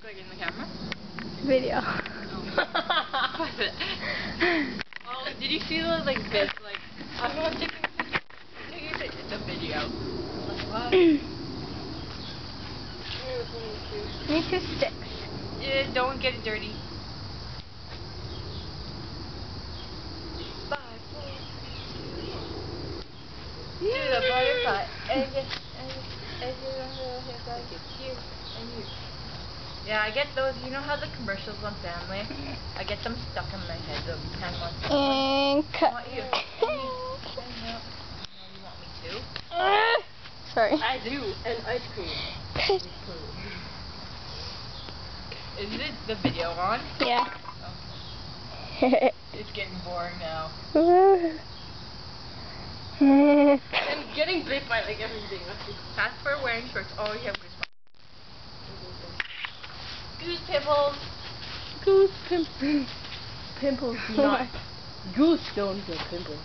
like in the camera? Video. Oh. Oh, did you see the like bit like I'm not taking a picture, it's a video. Like what? Need 2 sticks. Yeah, don't get it dirty. Do the butterfly and you here. Yeah, I get those. You know how the commercials on Family? I get them stuck in my head. They'll be 10 months. And cut. I want you. No, you want me too? Sorry. I do. And ice cream. Is it the video on? Yeah. Okay. It's getting boring now. I'm getting bit by like everything. That's for wearing shorts. Oh, you have goosebumps. Goose pimples. Goose pimples. Pimples do not. Goose don't get pimples.